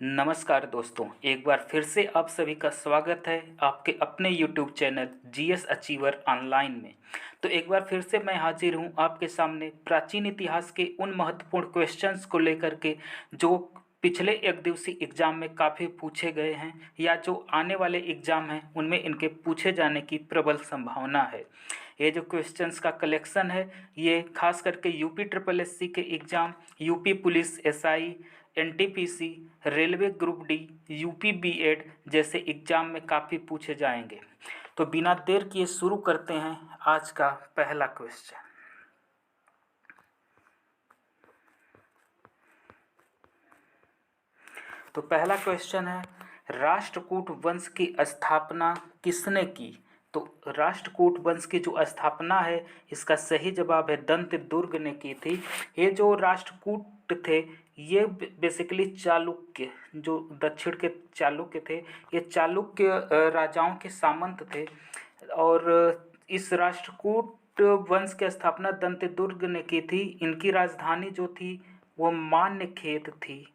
नमस्कार दोस्तों, एक बार फिर से आप सभी का स्वागत है आपके अपने YouTube channel GS achiever online में। तो एक बार फिर से मैं हाजिर हूं आपके सामने प्राचीन इतिहास के उन महत्वपूर्ण क्वेश्चंस को लेकर के जो पिछले एक दिवसीय एग्जाम में काफ़ी पूछे गए हैं या जो आने वाले एग्जाम हैं उनमें इनके पूछे जाने की प्रबल संभावना है। ये जो क्वेश्चंस का कलेक्शन है ये खास करके यूपी ट्रिपल एससी के exam, UP police SI, NTPC, railway group D, UP BEd जैसे एग्जाम में काफ़ी पूछे जाएंगे। तो बिना देर किए शुरू करते हैं आज का पहला क्वेश्चन। तो पहला क्वेश्चन है, राष्ट्रकूट वंश की स्थापना किसने की? तो राष्ट्रकूट वंश की जो स्थापना है इसका सही जवाब है दंत दुर्ग ने की थी। ये जो राष्ट्रकूट थे ये बेसिकली चालुक्य, जो दक्षिण के चालुक्य थे, ये चालुक्य राजाओं के सामंत थे। और इस राष्ट्रकूट वंश की स्थापना दंत दुर्ग ने की थी। इनकी राजधानी जो थी वो मान्यखेत थी,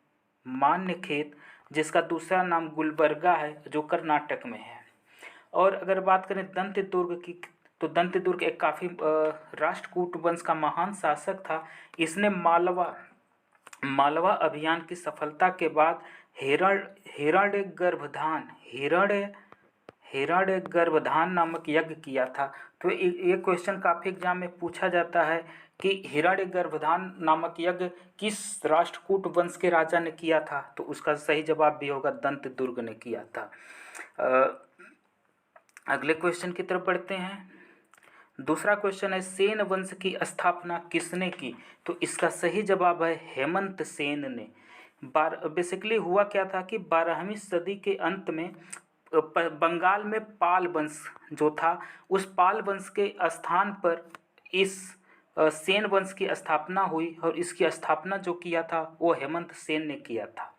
मान्यखेत, जिसका दूसरा नाम गुलबर्गा है जो कर्नाटक में है। और अगर बात करें दंत दुर्ग की तो दंत दुर्ग एक काफ़ी राष्ट्रकूट वंश का महान शासक था। इसने मालवा अभियान की सफलता के बाद हिरण्य गर्भधान नामक यज्ञ किया था। तो ये क्वेश्चन काफ़ी एग्जाम में पूछा जाता है कि हिरण्य गर्भधान नामक यज्ञ किस राष्ट्रकूट वंश के राजा ने किया था? तो उसका सही जवाब भी होगा दंत दुर्ग ने किया था। अगले क्वेश्चन की तरफ बढ़ते हैं। दूसरा क्वेश्चन है, सेन वंश की स्थापना किसने की? तो इसका सही जवाब है हेमंत सेन ने। बेसिकली हुआ क्या था कि 12वीं सदी के अंत में बंगाल में पाल वंश जो था, उस पाल वंश के स्थान पर इस सेन वंश की स्थापना हुई और इसकी स्थापना जो किया था वो हेमंत सेन ने किया था।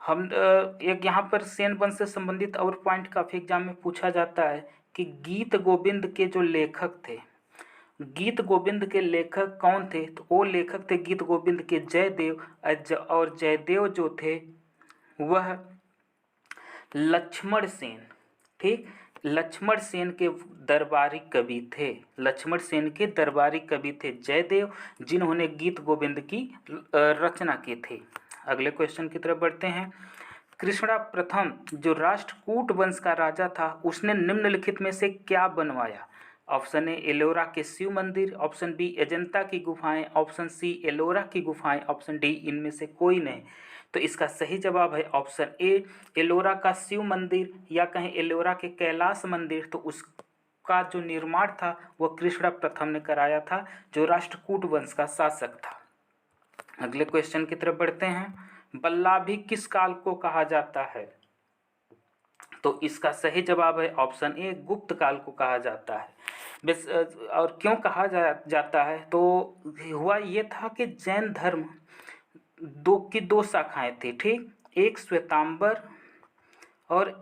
हम एक यहाँ पर सेन वंश से संबंधित और पॉइंट काफ़ी एग्जाम में पूछा जाता है कि गीत गोविंद के जो लेखक थे, गीत गोविंद के लेखक कौन थे? तो वो लेखक थे गीत गोविंद के जयदेव। और जयदेव जो थे वह लक्ष्मण सेन, ठीक, लक्ष्मण सेन के दरबारी कवि थे। लक्ष्मण सेन के दरबारी कवि थे जयदेव, जिन्होंने गीत गोविंद की रचना की थी। अगले क्वेश्चन की तरफ बढ़ते हैं। कृष्णा प्रथम जो राष्ट्रकूट वंश का राजा था उसने निम्नलिखित में से क्या बनवाया? ऑप्शन ए एलोरा के शिव मंदिर, ऑप्शन बी अजंता की गुफाएं, ऑप्शन सी एलोरा की गुफाएं, ऑप्शन डी इनमें से कोई नहीं। तो इसका सही जवाब है ऑप्शन ए एलोरा का शिव मंदिर, या कहें एलोरा के कैलाश मंदिर। तो उसका जो निर्माण था वह कृष्णा प्रथम ने कराया था, जो राष्ट्रकूट वंश का शासक था। अगले क्वेश्चन की तरफ बढ़ते हैं। वल्लभी किस काल को कहा जाता है? तो इसका सही जवाब है ऑप्शन ए गुप्त काल को कहा जाता है। और क्यों कहा जाता है? तो हुआ ये था कि जैन धर्म दो शाखाएं थी, ठीक, एक श्वेतांबर और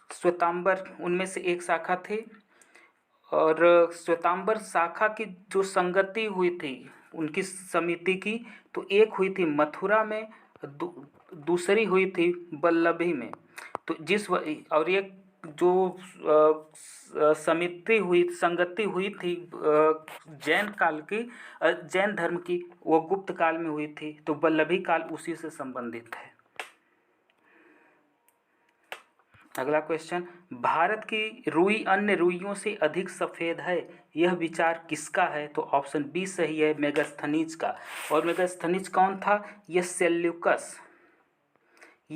श्वेतांबर उनमें से एक शाखा थी। और श्वेतांबर शाखा की जो संगति हुई थी उनकी समिति की, तो एक हुई थी मथुरा में, दूसरी हुई थी वल्लभी में। तो और ये जो समिति हुई, संगति हुई थी जैन काल की, जैन धर्म की, वो गुप्त काल में हुई थी। तो वल्लभी काल उसी से संबंधित है। अगला क्वेश्चन, भारत की रुई अन्य रुइयों से अधिक सफ़ेद है, यह विचार किसका है? तो ऑप्शन बी सही है, मेगास्थनीज का। और मेगास्थनीज कौन था? यह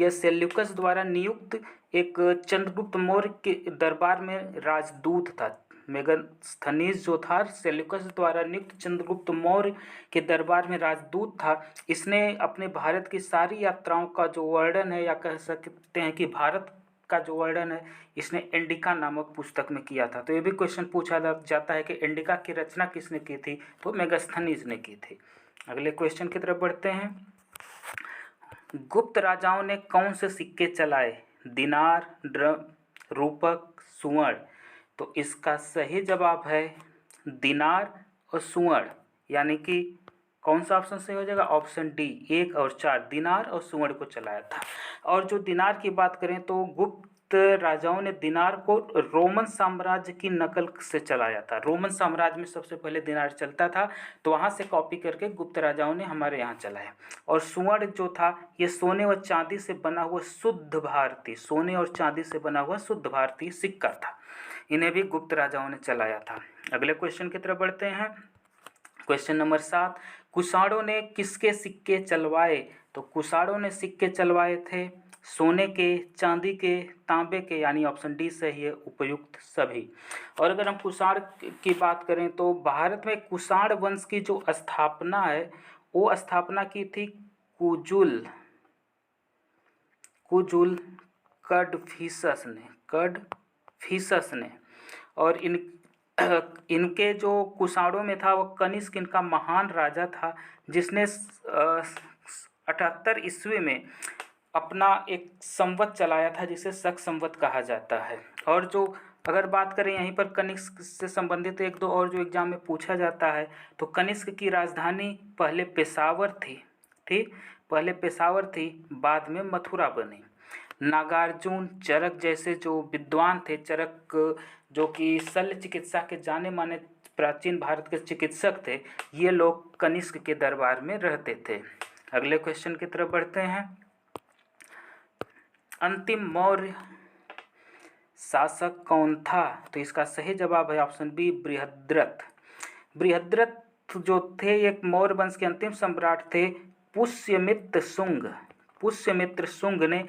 सेल्यूकस द्वारा नियुक्त एक चंद्रगुप्त मौर्य के दरबार में राजदूत था। मेगास्थनीज जो था सेल्यूकस द्वारा नियुक्त चंद्रगुप्त मौर्य के दरबार में राजदूत था। इसने अपने भारत की सारी यात्राओं का जो वर्णन है, या कह सकते हैं कि भारत का जो वर्णन है, इसने इंडिका नामक पुस्तक में किया था। तो ये भी क्वेश्चन पूछा जाता है कि इंडिका की रचना किसने की थी? तो मेगास्थनीज ने की थी। अगले क्वेश्चन की तरफ बढ़ते हैं। गुप्त राजाओं ने कौन से सिक्के चलाए? दिनार, रूपक, सुवर्ण। तो इसका सही जवाब है दिनार और सुवर्ण, यानी कि कौन सा ऑप्शन सही हो जाएगा? ऑप्शन डी 1 और 4, दिनार और सुवर्ण को चलाया था। और जो दिनार की बात करें तो गुप्त राजाओं ने दिनार को रोमन साम्राज्य की नकल से चलाया था। रोमन साम्राज्य में सबसे पहले दिनार चलता था, तो वहाँ से कॉपी करके गुप्त राजाओं ने हमारे यहाँ चलाया। और सुवर्ण जो था ये सोने और चांदी से बना हुआ शुद्ध भारतीय, सोने और चांदी से बना हुआ शुद्ध भारतीय सिक्का था। इन्हें भी गुप्त राजाओं ने चलाया था। अगले क्वेश्चन की तरफ बढ़ते हैं। क्वेश्चन नंबर 7, कुषाणों ने किसके सिक्के चलवाए? तो कुषाणों ने सिक्के चलवाए थे सोने के, चांदी के, तांबे के, यानी ऑप्शन डी सही है, उपयुक्त सभी। और अगर हम कुषाण की बात करें तो भारत में कुषाण वंश की जो स्थापना है वो स्थापना की थी कुजुल कडफिसस ने। और इनके जो कुषाणों में था वो कनिष्क इनका महान राजा था, जिसने 78 ईस्वी में अपना एक संवत चलाया था जिसे शक संवत कहा जाता है। और जो अगर बात करें यहीं पर कनिष्क से संबंधित एक दो और जो एग्जाम में पूछा जाता है, तो कनिष्क की राजधानी पहले पेशावर थी, ठीक, पहले पेशावर थी, बाद में मथुरा बनी। नागार्जुन, चरक जैसे जो विद्वान थे, चरक जो कि शल्य चिकित्सा के जाने माने प्राचीन भारत के चिकित्सक थे, ये लोग कनिष्क के दरबार में रहते थे। अगले क्वेश्चन की तरफ बढ़ते हैं। अंतिम मौर्य शासक कौन था? तो इसका सही जवाब है ऑप्शन बी, बृहद्रथ। बृहद्रथ जो थे एक मौर्य वंश के अंतिम सम्राट थे। पुष्यमित्र शुंग ने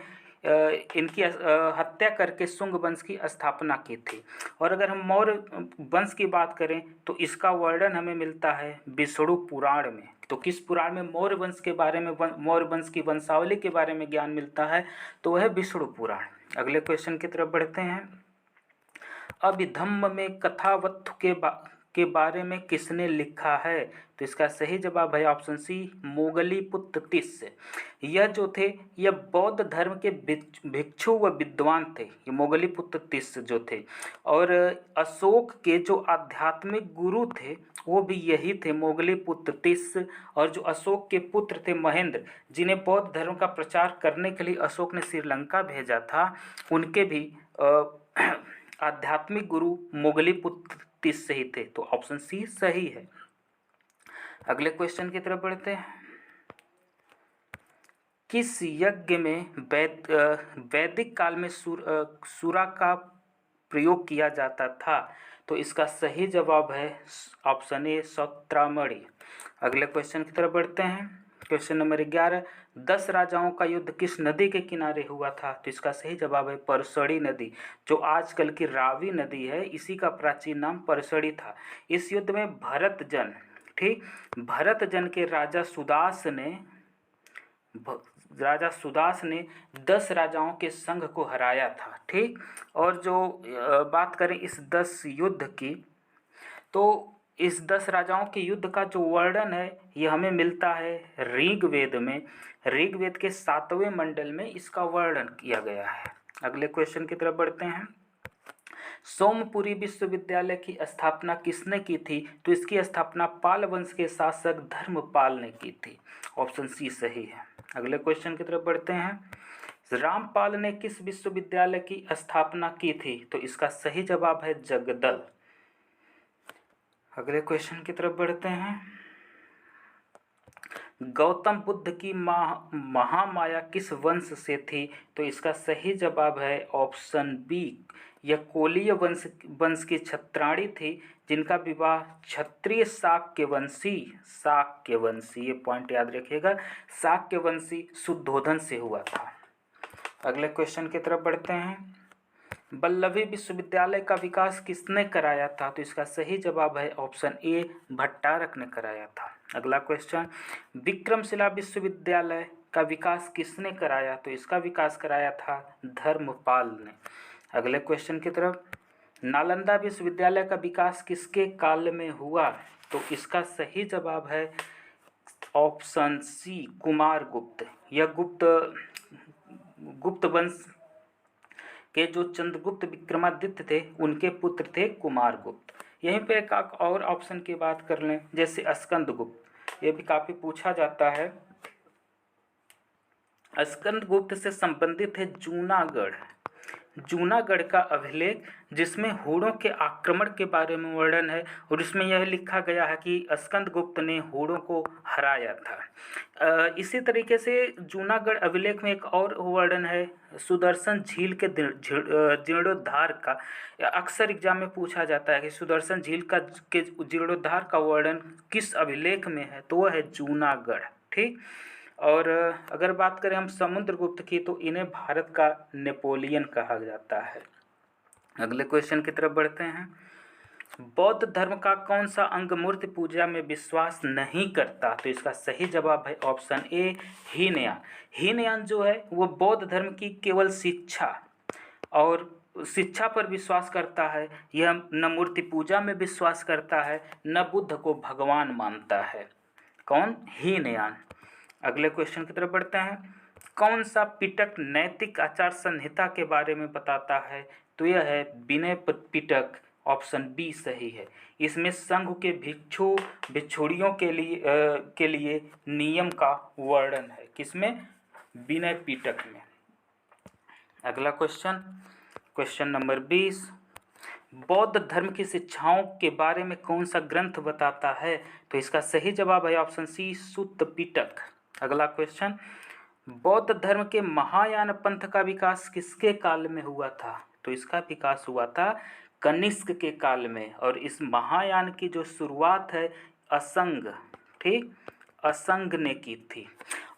इनकी हत्या करके शुंग वंश की स्थापना की थी। और अगर हम मौर्य वंश की बात करें तो इसका वर्णन हमें मिलता है विष्णु पुराण में। तो किस पुराण में मौर्य वंश के बारे में, मौर्य वंश की वंशावली के बारे में ज्ञान मिलता है? तो वह विष्णु पुराण। अगले क्वेश्चन की तरफ बढ़ते हैं। अभिधम्म में कथावत्थु के बारे में किसने लिखा है? तो इसका सही जवाब है ऑप्शन सी, मोगलीपुत्र तिस्य। यह जो थे यह बौद्ध धर्म के भिक्षु व विद्वान थे, ये मोगलीपुत्र तिस्य जो थे। और अशोक के जो आध्यात्मिक गुरु थे वो भी यही थे, मोगलीपुत्र तिस्य। और जो अशोक के पुत्र थे महेंद्र, जिन्हें बौद्ध धर्म का प्रचार करने के लिए अशोक ने श्रीलंका भेजा था, उनके भी आध्यात्मिक गुरु मोगलीपुत्र तिस्य ही थे। तो ऑप्शन सी सही है। अगले क्वेश्चन की तरफ बढ़ते हैं। किस यज्ञ में वैदिक काल में सूरा का प्रयोग किया जाता था? तो इसका सही जवाब है ऑप्शन ए, सौत्रामणि। अगले क्वेश्चन की तरफ बढ़ते हैं। क्वेश्चन नंबर 11, 10 राजाओं का युद्ध किस नदी के किनारे हुआ था? तो इसका सही जवाब है परसड़ी नदी, जो आजकल की रावी नदी है, इसी का प्राचीन नाम परसड़ी था। इस युद्ध में भरतजन के राजा सुदास ने 10 राजाओं के संघ को हराया था, ठीक। और जो बात करें इस 10 युद्ध की, तो इस 10 राजाओं के युद्ध का जो वर्णन है ये हमें मिलता है ऋग्वेद में। ऋग्वेद के 7वें मंडल में इसका वर्णन किया गया है। अगले क्वेश्चन की तरफ बढ़ते हैं। सोमपुरी विश्वविद्यालय की स्थापना किसने की थी? तो इसकी स्थापना पाल वंश के शासक धर्मपाल ने की थी। ऑप्शन सी सही है। अगले क्वेश्चन की तरफ बढ़ते हैं। रामपाल ने किस विश्वविद्यालय की स्थापना की थी? तो इसका सही जवाब है जगदल। अगले क्वेश्चन की तरफ बढ़ते हैं। गौतम बुद्ध की महामाया किस वंश से थी? तो इसका सही जवाब है ऑप्शन बी, यह कोलीय वंश की छत्राणी थी, जिनका विवाह क्षत्रिय शाक्यवंशी, ये पॉइंट याद रखिएगा, शाक्यवंशी शुद्धोधन से हुआ था। अगले क्वेश्चन की तरफ बढ़ते हैं। वल्लभी विश्वविद्यालय का विकास किसने कराया था? तो इसका सही जवाब है ऑप्शन ए, भट्टारक ने कराया था। अगला क्वेश्चन, विक्रमशिला विश्वविद्यालय का विकास किसने कराया? तो इसका विकास कराया था धर्मपाल ने। अगले क्वेश्चन की तरफ, नालंदा विश्वविद्यालय का विकास किसके काल में हुआ? तो इसका सही जवाब है ऑप्शन सी, कुमारगुप्त। यह गुप्त वंश के जो चंद्रगुप्त विक्रमादित्य थे उनके पुत्र थे कुमारगुप्त। यहीं पे एक और ऑप्शन की बात कर लें, जैसे स्कंदगुप्त। ये भी काफ़ी पूछा जाता है। स्कंदगुप्त से संबंधित है जूनागढ़। जूनागढ़ का अभिलेख जिसमें हूणों के आक्रमण के बारे में वर्णन है और इसमें यह लिखा गया है कि स्कंदगुप्त ने हूणों को हराया था। इसी तरीके से जूनागढ़ अभिलेख में एक और वर्णन है सुदर्शन झील के जीर्णोद्धार का। अक्सर एग्जाम में पूछा जाता है कि सुदर्शन झील का के जीर्णोद्धार का वर्णन किस अभिलेख में है, तो वह है जूनागढ़। ठीक। और अगर बात करें हम समुद्रगुप्त की, तो इन्हें भारत का नेपोलियन कहा जाता है। अगले क्वेश्चन की तरफ बढ़ते हैं। बौद्ध धर्म का कौन सा अंग मूर्ति पूजा में विश्वास नहीं करता, तो इसका सही जवाब है ऑप्शन ए हीनयान। हीनयान जो है वो बौद्ध धर्म की केवल शिक्षा और शिक्षा पर विश्वास करता है। यह न मूर्ति पूजा में विश्वास करता है, न बुद्ध को भगवान मानता है। कौन? हीनयान। अगले क्वेश्चन की तरफ बढ़ते हैं। कौन सा पिटक नैतिक आचार संहिता के बारे में बताता है, तो यह है विनय पिटक। ऑप्शन बी सही है। इसमें संघ के भिक्षु भिक्षुणियों के लिए नियम का वर्णन है। किसमें? विनय पिटक में। अगला क्वेश्चन, क्वेश्चन नंबर 20। बौद्ध धर्म की शिक्षाओं के बारे में कौन सा ग्रंथ बताता है, तो इसका सही जवाब है ऑप्शन सी सुत्त पिटक। अगला क्वेश्चन, बौद्ध धर्म के महायान पंथ का विकास किसके काल में हुआ था, तो इसका विकास हुआ था कनिष्क के काल में। और इस महायान की जो शुरुआत है असंग, ठीक, असंग ने की थी।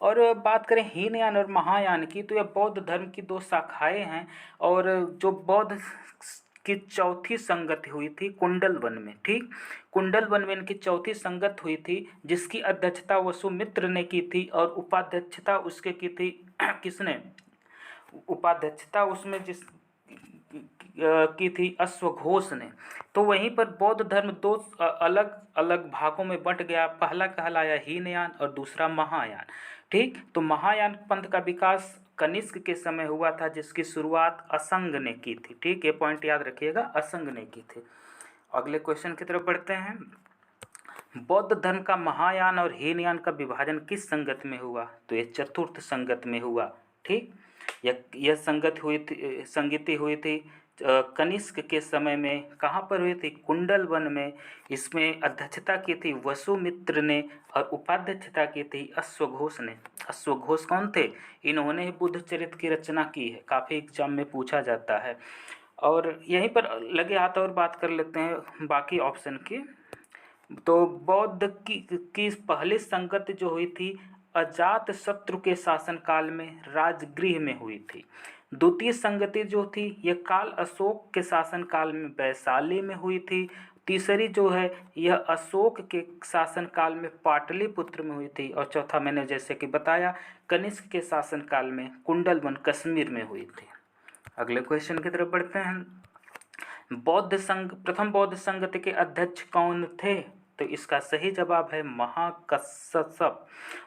और बात करें हीनयान और महायान की, तो यह बौद्ध धर्म की दो शाखाएं हैं। और जो बौद्ध की चौथी संगति हुई थी कुंडलवन में। ठीक, कुंडलवन में इनकी चौथी संगत हुई थी, जिसकी अध्यक्षता वसुमित्र ने की थी और उपाध्यक्षता उसके की थी किसने? उपाध्यक्षता उसमें जिस की थी अश्वघोष ने। तो वहीं पर बौद्ध धर्म दो अलग अलग भागों में बंट गया। पहला कहलाया हीनयान और दूसरा महायान। ठीक, तो महायान पंथ का विकास कनिष्क के समय हुआ था, जिसकी शुरुआत असंग ने की थी। ठीक, ये पॉइंट याद रखिएगा, असंग ने की थी। अगले क्वेश्चन की तरफ बढ़ते हैं। बौद्ध धर्म का महायान और हीनयान का विभाजन किस संगत में हुआ, तो ये चतुर्थ संगत में हुआ। ठीक, यह संगति हुई थी कनिष्क के समय में। कहाँ पर हुई थी? कुंडलवन में। इसमें अध्यक्षता की थी वसुमित्र ने और उपाध्यक्षता की थी अश्वघोष ने। अश्वघोष कौन थे? इन्होंने ही बुद्ध चरित्र की रचना की है, काफ़ी एग्जाम में पूछा जाता है। और यहीं पर लगे हाथ और बात कर लेते हैं बाकी ऑप्शन की। तो बौद्ध की पहली संगति जो हुई थी अजात शत्रु के शासनकाल में राजगृह में हुई थी। द्वितीय संगति जो थी यह काल अशोक के शासनकाल में वैशाली में हुई थी। तीसरी जो है यह अशोक के शासनकाल में पाटलिपुत्र में हुई थी। और चौथा मैंने जैसे कि बताया कनिष्क के शासनकाल में कुंडलवन कश्मीर में हुई थी। अगले क्वेश्चन की तरफ बढ़ते हैं। प्रथम बौद्ध संगति के अध्यक्ष कौन थे, तो इसका सही जवाब है महाकश्यप।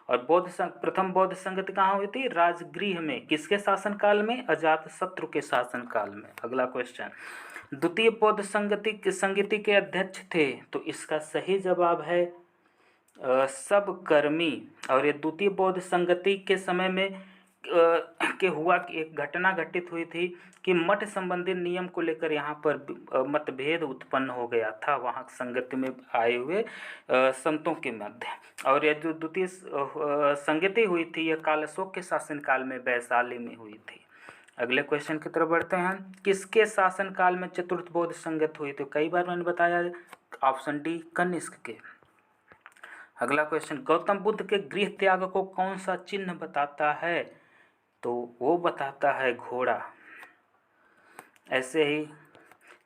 और प्रथम बौद्ध संगति कहाँ हुई थी? राजगृह में। किसके शासनकाल में? अजातशत्रु के शासनकाल में। अगला क्वेश्चन, द्वितीय बौद्ध संगति के अध्यक्ष थे, तो इसका सही जवाब है सबकर्मी। और ये द्वितीय बौद्ध संगति के समय में हुआ कि एक घटना घटित हुई थी कि मठ संबंधी नियम को लेकर यहाँ पर मतभेद उत्पन्न हो गया था वहाँ संगति में आए हुए संतों के मध्य। और यह जो द्वितीय संगति हुई थी यह काल अशोक के शासनकाल में वैशाली में हुई थी। अगले क्वेश्चन की तरफ बढ़ते हैं। किसके शासनकाल में चतुर्थ बौद्ध संगत हुई? तो कई बार मैंने बताया ऑप्शन डी कनिष्क के। अगला क्वेश्चन, गौतम बुद्ध के गृह त्याग को कौन सा चिन्ह बताता है, तो वो बताता है घोड़ा। ऐसे ही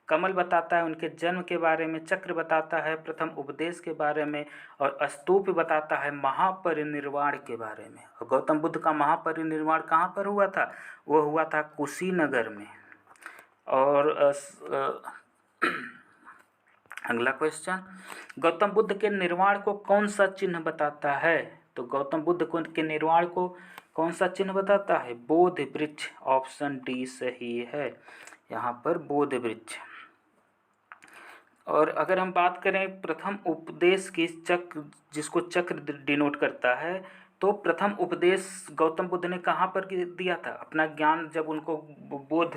कमल बताता है उनके जन्म के बारे में, चक्र बताता है प्रथम उपदेश के बारे में, और स्तूप बताता है महापरिनिर्वाण के बारे में। और गौतम बुद्ध का महापरिनिर्वाण कहाँ पर हुआ था? वो हुआ था कुशीनगर में। और अगला क्वेश्चन, गौतम बुद्ध के निर्वाण को कौन सा चिन्ह बताता है, तो गौतम बुद्ध के निर्वाण को कौन सा चिन्ह बताता है? बोधि वृक्ष। ऑप्शन डी सही है, यहाँ पर बोधि वृक्ष। और अगर हम बात करें प्रथम उपदेश की, चक्र जिसको चक्र डिनोट करता है, तो प्रथम उपदेश गौतम बुद्ध ने कहाँ पर दिया था? अपना ज्ञान जब उनको बोध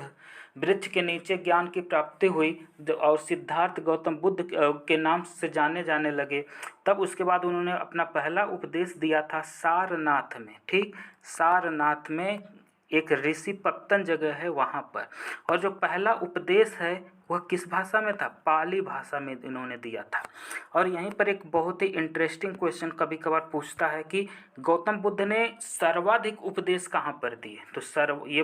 वृक्ष के नीचे ज्ञान की प्राप्ति हुई और सिद्धार्थ गौतम बुद्ध के नाम से जाने जाने लगे, तब उसके बाद उन्होंने अपना पहला उपदेश दिया था सारनाथ में। ठीक, सारनाथ में एक ऋषि पत्तन जगह है वहाँ पर। और जो पहला उपदेश है वह किस भाषा में था? पाली भाषा में इन्होंने दिया था। और यहीं पर एक बहुत ही इंटरेस्टिंग क्वेश्चन कभी कभार पूछता है कि गौतम बुद्ध ने सर्वाधिक उपदेश कहाँ पर दिए? तो ये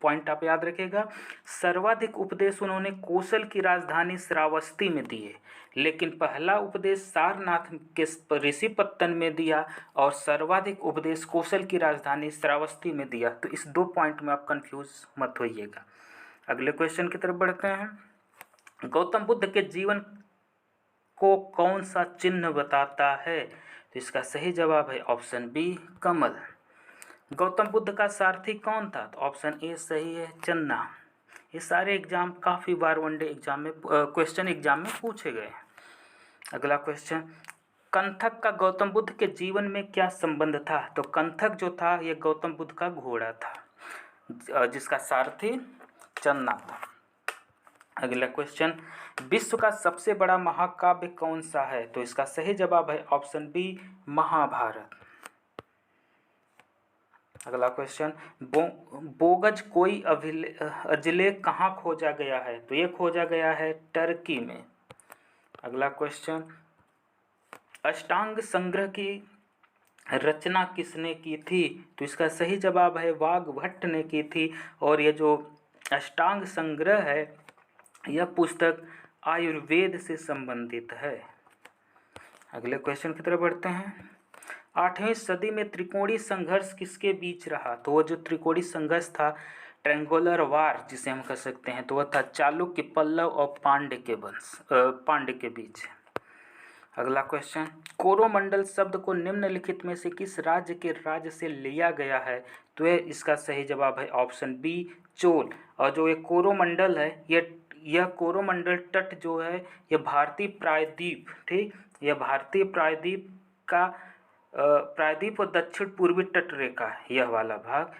पॉइंट आप याद रखिएगा, सर्वाधिक उपदेश उन्होंने कौशल की राजधानी श्रावस्ती में दिए, लेकिन पहला उपदेश सारनाथ के ऋषिपत्तन में दिया और सर्वाधिक उपदेश कौशल की राजधानी श्रावस्ती में दिया। तो इस 2 पॉइंट में आप कंफ्यूज मत होइएगा। अगले क्वेश्चन की तरफ बढ़ते हैं। गौतम बुद्ध के जीवन को कौन सा चिन्ह बताता है? तो इसका सही जवाब है ऑप्शन बी, कमल। गौतम बुद्ध का सारथी कौन था? तो ऑप्शन ए सही है, चन्ना। ये सारे एग्जाम काफ़ी बार वनडे एग्जाम में क्वेश्चन एग्जाम में पूछे गए। अगला क्वेश्चन, कंथक का गौतम बुद्ध के जीवन में क्या संबंध था? तो कंथक जो था ये गौतम बुद्ध का घोड़ा था जिसका सारथी चन्ना था। अगला क्वेश्चन, विश्व का सबसे बड़ा महाकाव्य कौन सा है? तो इसका सही जवाब है ऑप्शन बी, महाभारत। अगला क्वेश्चन, बोगज कोई अभिलेख कहाँ खोजा गया है? तो ये खोजा गया है टर्की में। अगला क्वेश्चन, अष्टांग संग्रह की रचना किसने की थी? तो इसका सही जवाब है वाग्भट्ट ने की थी। और ये जो अष्टांग संग्रह है यह पुस्तक आयुर्वेद से संबंधित है। अगले क्वेश्चन की तरफ बढ़ते हैं। 8वीं सदी में त्रिकोणीय संघर्ष किसके बीच रहा? तो वो जो त्रिकोणीय संघर्ष था, ट्रायंगुलर वार जिसे हम कह सकते हैं, तो वह था चालुक्य, पल्लव और पांड्य के बीच। अगला क्वेश्चन, कोरोमंडल शब्द को निम्नलिखित में से किस राज्य के राज्य से लिया गया है? तो इसका सही जवाब है ऑप्शन बी, चोल। और जो ये कोरोमंडल है, यह कोरोमंडल तट जो है यह भारतीय प्रायद्वीप, ठीक, यह भारतीय प्रायद्वीप का प्रायद्वीप और दक्षिण पूर्वी तट रेखा है, यह वाला भाग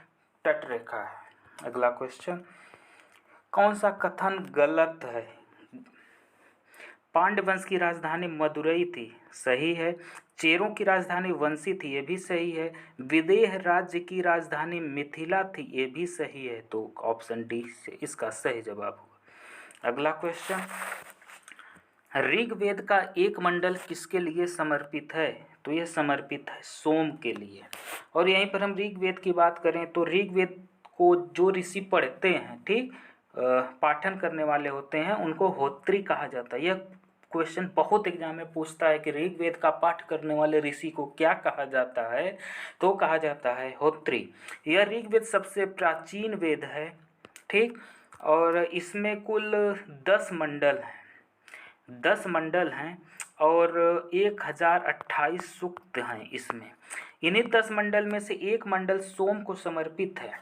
तट रेखा है। अगला क्वेश्चन, कौन सा कथन गलत है? पांड्य वंश की राजधानी मदुरई थी, सही है। चेरों की राजधानी वंशी थी, ये भी सही है। विदेह राज्य की राजधानी मिथिला थी, ये भी सही है। तो ऑप्शन डी से इसका सही जवाब होगा। अगला क्वेश्चन, ऋग्वेद का एक मंडल किसके लिए समर्पित है? तो यह समर्पित है सोम के लिए। और यहीं पर हम ऋग्वेद की बात करें तो ऋग्वेद को जो ऋषि पढ़ते हैं, ठीक, पाठन करने वाले होते हैं, उनको होत्री कहा जाता है। यह क्वेश्चन बहुत एग्जाम में पूछता है कि ऋग्वेद का पाठ करने वाले ऋषि को क्या कहा जाता है? तो कहा जाता है होत्री। यह ऋग्वेद सबसे प्राचीन वेद है, ठीक, और इसमें कुल 10 मंडल हैं, 10 मंडल हैं और 1028 सूक्त हैं इसमें। इन्हीं 10 मंडल में से एक मंडल सोम को समर्पित है।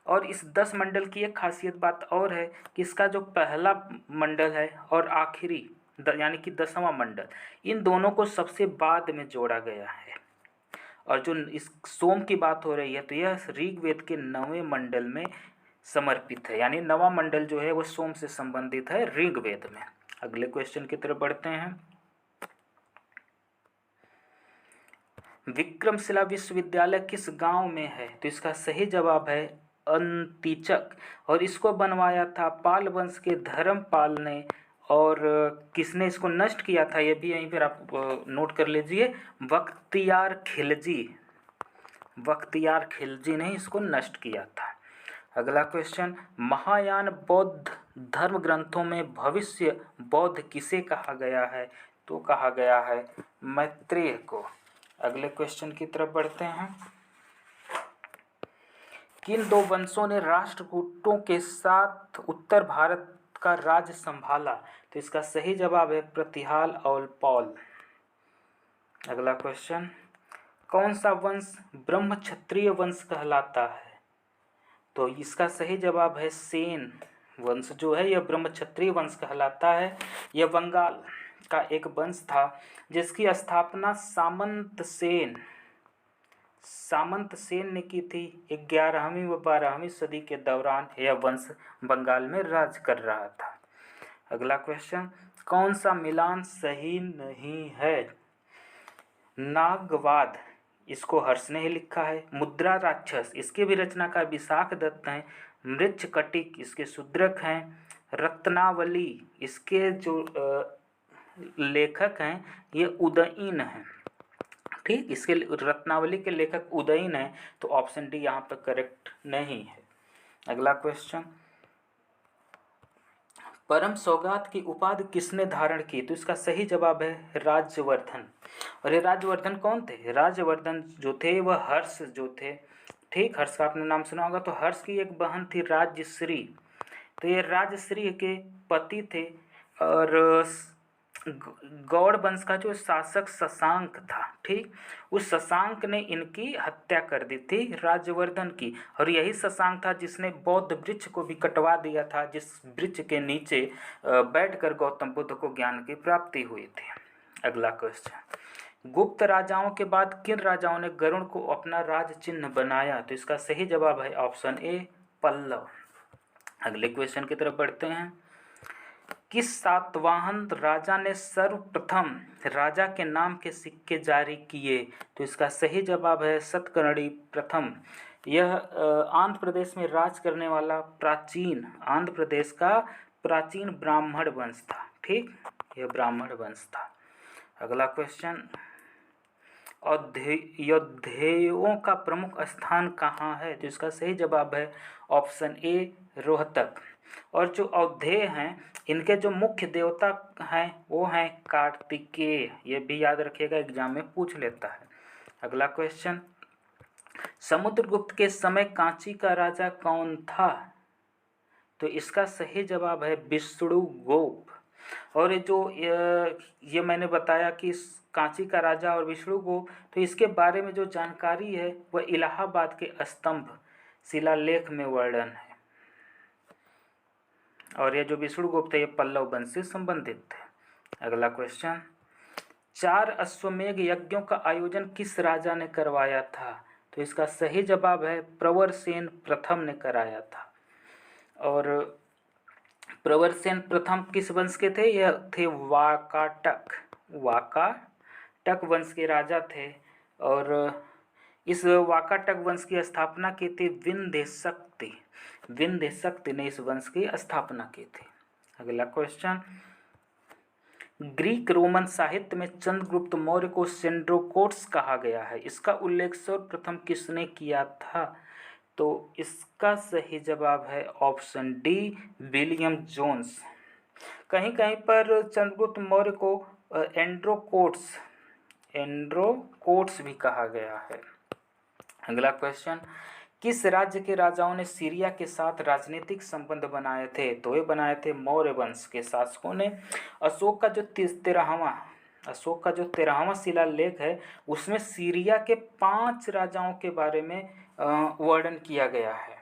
और इस 10 मंडल की एक खासियत बात और है कि इसका जो पहला मंडल है और आखिरी यानी कि 10वां मंडल, इन दोनों को सबसे बाद में जोड़ा गया है। और जो इस सोम की बात हो रही है तो यह ऋग्वेद के 9वें मंडल में समर्पित है, यानी 9वां मंडल जो है वह सोम से संबंधित है ऋग्वेद में। अगले क्वेश्चन की तरफ बढ़ते हैं। विक्रमशिला विश्वविद्यालय किस गांव में है? तो इसका सही जवाब है अंतिचक। और इसको बनवाया था पाल वंश के धर्मपाल ने। और किसने इसको नष्ट किया था ये भी यहीं पर आप नोट कर लीजिए, बख्तियार खिलजी। बख्तियार खिलजी ने इसको नष्ट किया था। अगला क्वेश्चन, महायान बौद्ध धर्म ग्रंथों में भविष्य बौद्ध किसे कहा गया है? तो कहा गया है मैत्रेय को। अगले क्वेश्चन की तरफ बढ़ते हैं। किन 2 वंशों ने राष्ट्रकूटों के साथ उत्तर भारत का राज्य संभाला? तो इसका सही जवाब है प्रतिहाल और पौल। अगला क्वेश्चन, कौन सा वंश ब्रह्म क्षत्रिय वंश कहलाता है? तो इसका सही जवाब है सेन वंश जो है यह ब्रह्म क्षत्रिय वंश कहलाता है। यह बंगाल का एक वंश था जिसकी स्थापना सामंत सेन ने की थी। 11वीं व 12वीं सदी के दौरान यह वंश बंगाल में राज कर रहा था। अगला क्वेश्चन, कौन सा मिलान सही नहीं है? नागवाद, इसको हर्ष ने ही लिखा है। मुद्रा राक्षस, इसके भी रचनाकार विशाख दत्त हैं। मृच्छकटिक, इसके शूद्रक हैं। रत्नावली, इसके जो लेखक हैं ये उदयन हैं। ठीक, इसके रत्नावली के लेखक उदयन हैं, तो ऑप्शन डी यहाँ पर करेक्ट नहीं है। अगला क्वेश्चन, परम सौगात की उपाधि किसने धारण की? तो इसका सही जवाब है राज्यवर्धन। और ये राज्यवर्धन कौन थे? राज्यवर्धन जो थे वह हर्ष जो थे, ठीक, हर्ष का आपने नाम सुना होगा। तो हर्ष की एक बहन थी राजश्री, तो ये राजश्री के पति थे। और गौड़ वंश का जो शासक शशांक था, ठीक, उस शशांक ने इनकी हत्या कर दी थी राज्यवर्धन की। और यही शशांक था जिसने बौद्ध वृक्ष को भी कटवा दिया था, जिस वृक्ष के नीचे बैठकर गौतम बुद्ध को ज्ञान की प्राप्ति हुई थी। अगला क्वेश्चन, गुप्त राजाओं के बाद किन राजाओं ने गरुड़ को अपना राज चिन्ह बनाया? तो इसका सही जवाब है ऑप्शन ए, पल्लव। अगले क्वेश्चन की तरफ बढ़ते हैं। किस सातवाहन राजा ने सर्वप्रथम राजा के नाम के सिक्के जारी किए? तो इसका सही जवाब है सतकर्णी प्रथम। यह आंध्र प्रदेश में राज करने वाला आंध्र प्रदेश का प्राचीन ब्राह्मण वंश था, ठीक, यह ब्राह्मण वंश था। अगला क्वेश्चन, अवधेयों का प्रमुख स्थान कहाँ है? तो इसका सही जवाब है ऑप्शन ए, रोहतक। और जो अवधेय हैं इनके जो मुख्य देवता हैं वो हैं कार्तिकेय, ये भी याद रखिएगा, एग्जाम में पूछ लेता है। अगला क्वेश्चन, समुद्रगुप्त के समय कांची का राजा कौन था? तो इसका सही जवाब है विष्णुगुप्त। और ये मैंने बताया कि कांची का राजा और विष्णुगुप्त, तो इसके बारे में जो जानकारी है वह इलाहाबाद के स्तंभ शिलालेख में वर्णन है। और ये जो विष्णुगुप्त है ये पल्लव वंश से संबंधित थे। अगला क्वेश्चन, 4 अश्वमेध यज्ञों का आयोजन किस राजा ने करवाया था? तो इसका सही जवाब है प्रवरसेन प्रथम ने कराया था। और प्रवरसेन प्रथम किस वंश के थे? यह थे वाकाटक वंश के राजा थे। और इस वाकाटक वंश की स्थापना की थी विंध्य शक्ति ने इस वंश की स्थापना की थी। अगला क्वेश्चन, ग्रीक रोमन साहित्य में चंद्रगुप्त मौर्य को सेंड्रोकोट्स कहा गया है, इसका उल्लेख सर्वप्रथम किसने किया था? तो इसका सही जवाब है ऑप्शन डी, विलियम जोन्स। कहीं कहीं पर चंद्रगुप्त मौर्य को एंड्रोकोट्स भी कहा गया है। अगला क्वेश्चन, किस राज्य के राजाओं ने सीरिया के साथ राजनीतिक संबंध बनाए थे? तो ये बनाए थे मौर्य वंश के शासकों ने। अशोक का जो 13वां शिलालेख है उसमें सीरिया के 5 राजाओं के बारे में वर्णन किया गया है।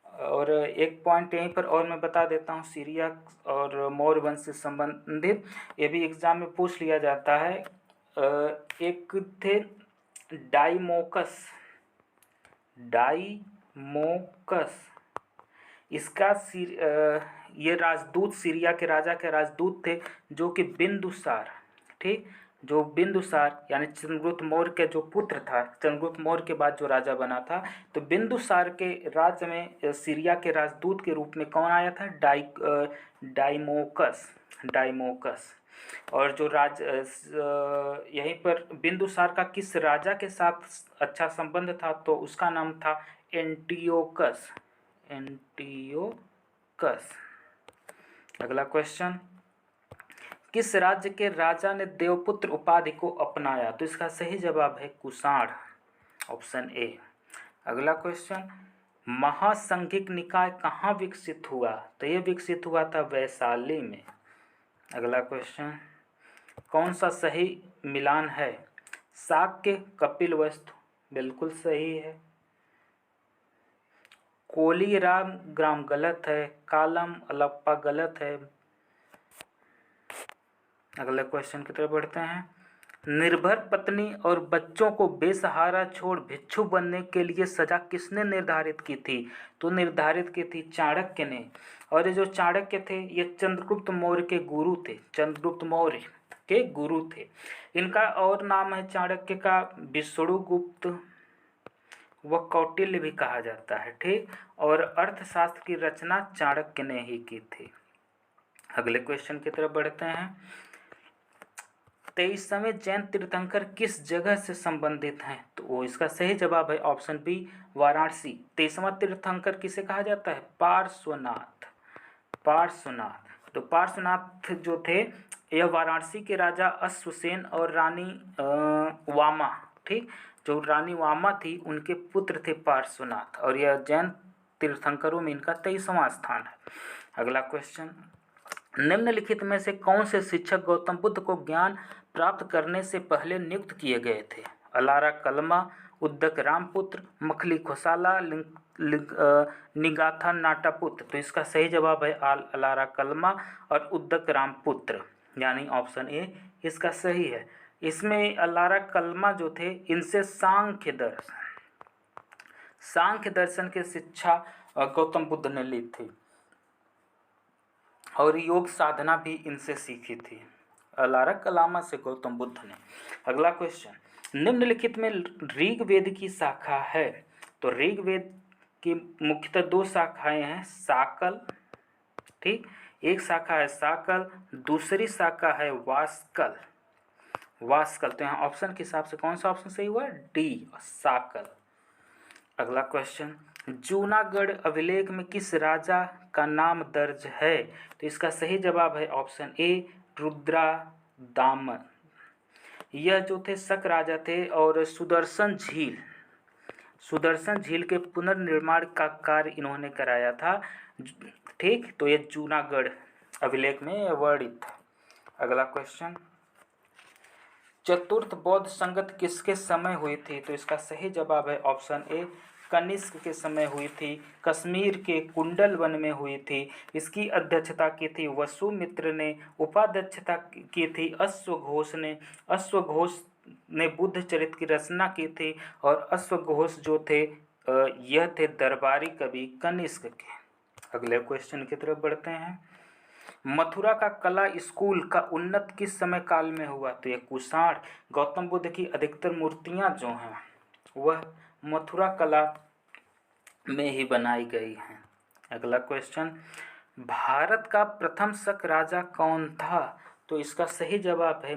और एक पॉइंट यहीं पर और मैं बता देता हूँ, सीरिया और मौर्य वंश से संबंधित, ये भी एग्जाम में पूछ लिया जाता है। एक थे डाइमोकस, इसका ये राजदूत, सीरिया के राजा के राजदूत थे जो कि बिंदुसार, ठीक, जो बिंदुसार यानी चंद्रगुप्त मौर्य के जो पुत्र था, चंद्रगुप्त मौर्य के बाद जो राजा बना था, तो बिंदुसार के राज्य में सीरिया के राजदूत के रूप में कौन आया था? डाइमोकस। और जो यहीं पर बिंदुसार का किस राजा के साथ अच्छा संबंध था? तो उसका नाम था एंटियोकस। अगला क्वेश्चन, किस राज्य के राजा ने देवपुत्र उपाधि को अपनाया? तो इसका सही जवाब है कुषाण, ऑप्शन ए। अगला क्वेश्चन, महासंघिक निकाय कहाँ विकसित हुआ? तो ये विकसित हुआ था वैशाली में। अगला क्वेश्चन, कौन सा सही मिलान है? शाक्य कपिलवस्तु बिल्कुल सही है। कोलीराम ग्राम गलत है। कालम अलप्पा गलत है। अगले क्वेश्चन की तरफ बढ़ते हैं। निर्भर पत्नी और बच्चों को बेसहारा छोड़ भिक्षु बनने के लिए सजा किसने निर्धारित की थी? तो निर्धारित की थी चाणक्य ने। और ये जो चाणक्य थे ये चंद्रगुप्त मौर्य के गुरु थे, चंद्रगुप्त मौर्य के गुरु थे। इनका और नाम है चाणक्य का विष्णुगुप्त व कौटिल्य भी कहा जाता है, ठीक। और अर्थशास्त्र की रचना चाणक्य ने ही की थी। अगले क्वेश्चन की तरफ बढ़ते हैं। 23वें जैन तीर्थंकर किस जगह से संबंधित हैं? तो वो इसका सही जवाब है ऑप्शन बी, वाराणसी। 23वां तीर्थंकर किसे कहा जाता है? पार्श्वनाथ। पार्श्वनाथ। तो पार्श्वनाथ जो थे यह वाराणसी के राजा अश्वसेन और रानी वामा, ठीक, जो रानी वामा थी उनके पुत्र थे पार्श्वनाथ। और यह जैन तीर्थंकरों में इनका 23वां स्थान है। अगला क्वेश्चन। निम्नलिखित में से कौन से शिक्षक गौतम बुद्ध को ज्ञान प्राप्त करने से पहले नियुक्त किए गए थे? अलारा कलमा, उद्दक रामपुत्र, मखली खोसाला, निगाथा नाटापुत्र। तो इसका सही जवाब है अलारा कलमा और उद्दक रामपुत्र, यानी ऑप्शन ए इसका सही है। इसमें अलारा कलमा जो थे इनसे सांख्य दर्शन की शिक्षा गौतम बुद्ध ने ली थी और योग साधना भी इनसे सीखी थी, अलारा कलामा से गौतम बुद्ध ने। अगला क्वेश्चन। निम्नलिखित में ऋग्वेद की शाखा है? तो ऋग्वेद की मुख्यतः 2 शाखाएं हैं, साकल, ठीक, एक शाखा है साकल, दूसरी शाखा है वास्कल। तो यहाँ ऑप्शन के हिसाब से कौन सा ऑप्शन सही हुआ? डी, साकल। अगला क्वेश्चन। जूनागढ़ अभिलेख में किस राजा का नाम दर्ज है? तो इसका सही जवाब है ऑप्शन ए, रुद्रदामन। यह जो थे शक राजा थे और सुदर्शन झील के पुनर्निर्माण का कार्य इन्होंने कराया था, ठीक। तो ये जूनागढ़ अभिलेख में वर्णित है। अगला क्वेश्चन। चतुर्थ बौद्ध संगत किसके समय हुई थी? तो इसका सही जवाब है ऑप्शन ए, कनिष्क के समय हुई थी। कश्मीर के कुंडल वन में हुई थी। इसकी अध्यक्षता की थी वसुमित्र ने, उपाध्यक्षता की थी अश्वघोष ने बुद्ध चरित्र की रचना की थी। और अश्वघोष जो थे यह थे दरबारी कवि कनिष्क के। अगले क्वेश्चन की तरफ बढ़ते हैं। मथुरा का कला स्कूल का उन्नत किस समय काल में हुआ? तो यह कुषाण। गौतम बुद्ध की अधिकतर मूर्तियां जो हैं वह मथुरा कला में ही बनाई गई हैं। अगला क्वेश्चन। भारत का प्रथम शक राजा कौन था? तो इसका सही जवाब है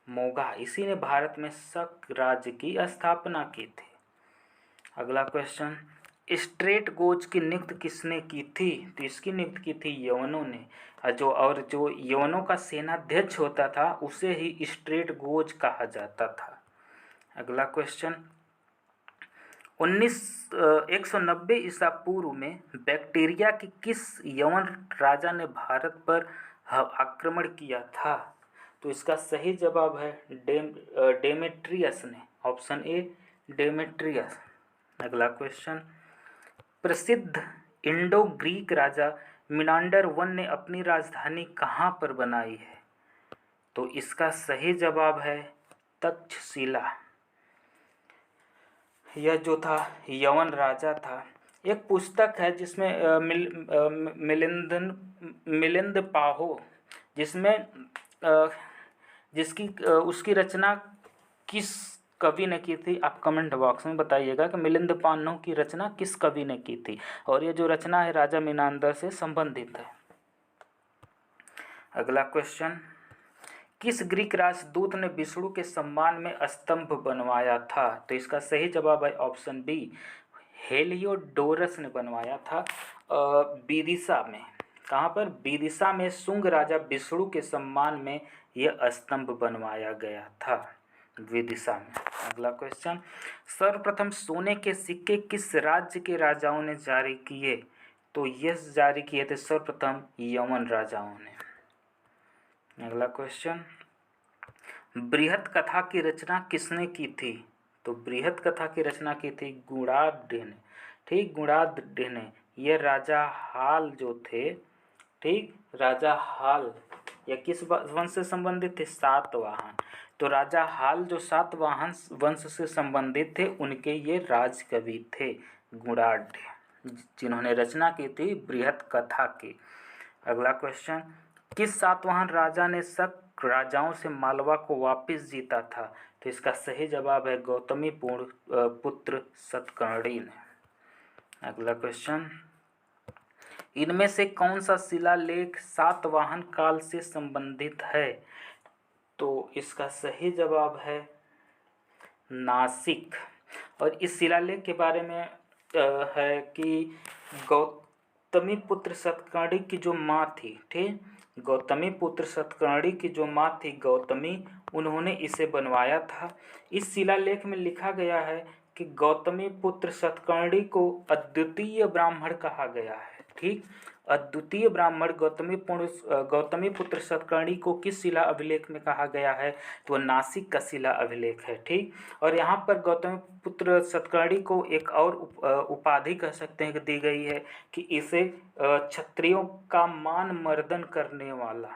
मोगा। इसी ने भारत में शक राज्य की स्थापना की थी। अगला क्वेश्चन। स्ट्रेट गोज की नियुक्ति किसने की थी? तो इसकी नियुक्ति की थी यवनों ने। जो यवनों का सेनाध्यक्ष होता था उसे ही स्ट्रेट गोज कहा जाता था। अगला क्वेश्चन। 190 ईसा पूर्व में बैक्टीरिया की किस यवन राजा ने भारत पर आक्रमण किया था? तो इसका सही जवाब है डेमेट्रियस ने, ऑप्शन ए, डेमेट्रियस। अगला क्वेश्चन। प्रसिद्ध इंडो ग्रीक राजा मिनांडर वन ने अपनी राजधानी कहाँ पर बनाई है? तो इसका सही जवाब है तक्षशिला। यह जो था यवन राजा था। एक पुस्तक है जिसमें मिलिंद पाहो उसकी रचना किस कवि ने की थी? आप कमेंट बॉक्स में बताइएगा कि मिलिंद पानो की रचना किस कवि ने की थी। और ये जो रचना है राजा मिनांदर से संबंधित है। अगला क्वेश्चन। किस ग्रीक राजदूत ने विष्णु के सम्मान में स्तंभ बनवाया था? तो इसका सही जवाब है ऑप्शन बी, हेलियोडोरस ने बनवाया था विदिशा में। कहाँ पर? विदिशा में शुंग राजा विष्णु के सम्मान में यह स्तंभ बनवाया गया था, विदिशा में। अगला क्वेश्चन। सर्वप्रथम सोने के सिक्के किस राज्य के राजाओं ने जारी किए? तो यह जारी किए थे सर्वप्रथम यवन राजाओं ने। अगला क्वेश्चन। बृहत कथा की रचना किसने की थी? तो बृहत कथा की रचना की थी गुणाढ्य ने, ठीक, गुणाढ्य ने। यह राजा हाल जो थे, ठीक, राजा हाल यह किस वंश से संबंधित थे? सातवाहन। तो राजा हाल जो सातवाहन वंश से संबंधित थे उनके ये राजकवि थे गुणाढ़, जिन्होंने रचना की थी बृहत कथा की। अगला क्वेश्चन, किस सातवाहन राजा ने शक राजाओं से मालवा को वापस जीता था? तो इसका सही जवाब है गौतमी पुत्र सतकर्णी ने। अगला क्वेश्चन, इनमें से कौन सा शिलालेख सातवाहन काल से संबंधित है? तो इसका सही जवाब है नासिक। और इस शिलालेख के बारे में है कि गौतमी पुत्र सतकर्णी की जो माँ थी, ठीक, गौतमी पुत्र सतकर्णी की जो माँ थी गौतमी, उन्होंने इसे बनवाया था। इस शिलालेख में लिखा गया है कि गौतमी पुत्र सतकर्णी को अद्वितीय ब्राह्मण कहा गया है, ठीक। अद्वितीय ब्राह्मण गौतमी पुत्र सतकर्णी को किस शिला अभिलेख में कहा गया है? तो नासिक का शिला अभिलेख है, ठीक। और यहाँ पर गौतमी पुत्र सतकर्णी को एक और उपाधि कह सकते हैं कि दी गई है कि इसे क्षत्रियों का मान मर्दन करने वाला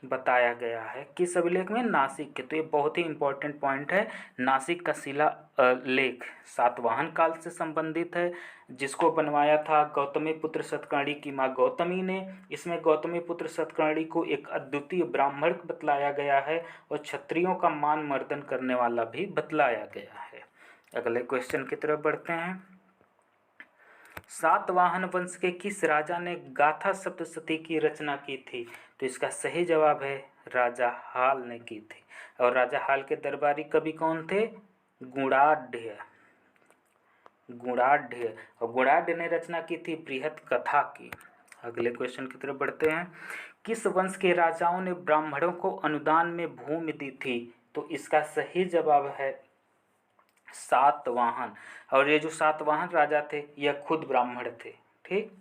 बताया गया है। किस अभिलेख में? नासिक के। तो ये बहुत ही इंपॉर्टेंट पॉइंट है। नासिक का शिला लेख सातवाहन काल से संबंधित है, जिसको बनवाया था गौतमी पुत्र सतकर्णी की माँ गौतमी ने। इसमें गौतमी पुत्र सतकर्णी को एक अद्वितीय ब्राह्मण बतलाया गया है और क्षत्रियों का मान मर्दन करने वाला भी बतलाया गया है। अगले क्वेश्चन की तरफ बढ़ते हैं। सातवाहन वंश के किस राजा ने गाथा सप्तशती की रचना की थी? तो इसका सही जवाब है राजा हाल ने की थी। और राजा हाल के दरबारी कवि कौन थे? गुणाढ़। और गुणाढ़ ने रचना की थी बृहत कथा की। अगले क्वेश्चन की तरफ बढ़ते हैं। किस वंश के राजाओं ने ब्राह्मणों को अनुदान में भूमि दी थी? तो इसका सही जवाब है सातवाहन। और ये जो सातवाहन राजा थे यह खुद ब्राह्मण थे, ठीक।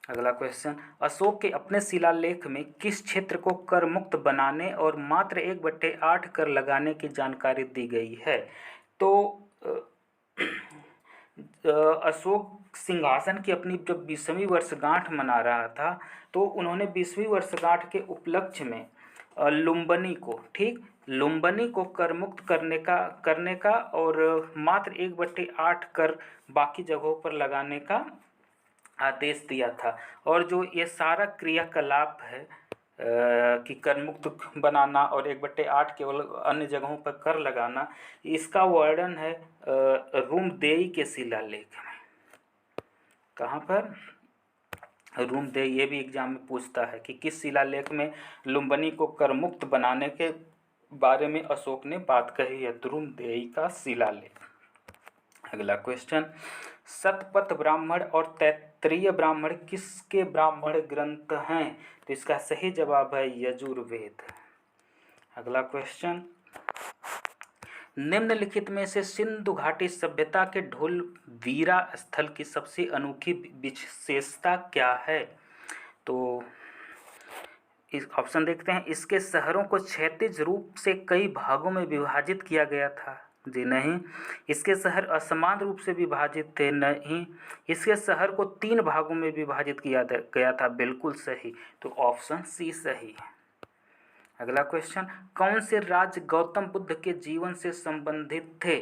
अगला क्वेश्चन, अशोक के अपने शिलालेख में किस क्षेत्र को कर मुक्त बनाने और मात्र 1/8 कर लगाने की जानकारी दी गई है? तो अशोक सिंहासन की अपनी जब 20वीं वर्षगांठ मना रहा था तो उन्होंने 20वीं वर्षगांठ के उपलक्ष्य में लुम्बनी को, ठीक, लुम्बनी को कर मुक्त करने का और मात्र 1/8 कर बाकी जगहों पर लगाने का आदेश दिया था। और जो ये सारा क्रियाकलाप है कि कर मुक्त बनाना और 1/8 केवल अन्य जगहों पर कर लगाना, इसका वर्णन है रूमदेई के शिलालेख में। कहाँ पर? रूमदेई। ये भी एग्जाम में पूछता है कि किस शिलालेख में लुम्बनी को कर मुक्त बनाने के बारे में अशोक ने बात कही है? तो रूमदेई का शिलालेख। अगला क्वेश्चन, शतपथ ब्राह्मण और तैत्तिरीय ब्राह्मण किसके ब्राह्मण ग्रंथ हैं? तो इसका सही जवाब है यजुर्वेद। अगला क्वेश्चन, निम्नलिखित में से सिंधु घाटी सभ्यता के ढोलवीरा स्थल की सबसे अनोखी विशेषता क्या है? तो इस ऑप्शन देखते हैं। इसके शहरों को क्षैतिज रूप से कई भागों में विभाजित किया गया था। जी नहीं। इसके शहर असमान रूप से विभाजित थे। नहीं। इसके शहर को 3 भागों में विभाजित किया गया था। बिल्कुल सही। तो ऑप्शन सी सही है। अगला क्वेश्चन, कौन से राज्य गौतम बुद्ध के जीवन से संबंधित थे?